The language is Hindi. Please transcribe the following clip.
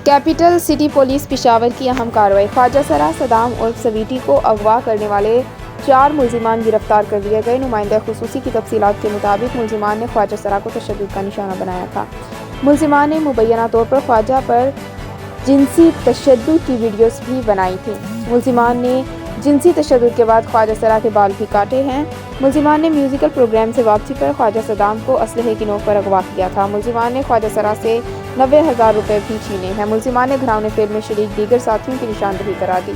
कैपिटल सिटी पुलिस पेशावर की अहम कार्रवाई। ख्वाजा सरा सदाम उर्फ सवीटी को अगवा करने वाले 4 मुलजिमान गिरफ्तार कर लिए गए। नुमाइंदा खुसूसी की तफसीलात के मुताबिक मुलजिमान ने ख्वाजा सरा को तशद्दुद का निशाना बनाया था। मुलजिमान ने मुबैना तौर पर ख्वाजा पर जिनसी तशद्दुद की वीडियोस भी बनाई थी। मुलजिमान ने जिनसी तशद्दुद के बाद ख्वाजा सरा के बाल भी काटे हैं। मुलजिमान ने म्यूजिकल प्रोग्राम से वापसी पर ख्वाजा सदाम को असलहे की नोक पर अगवा किया था। मुलजिमान ने ख्वाजा सरा से 90,000 रुपये भी छीने हैं। मुलजिमान ने घिनौनी फिल्म में शरीक दीगर साथियों की निशानदही करा दी।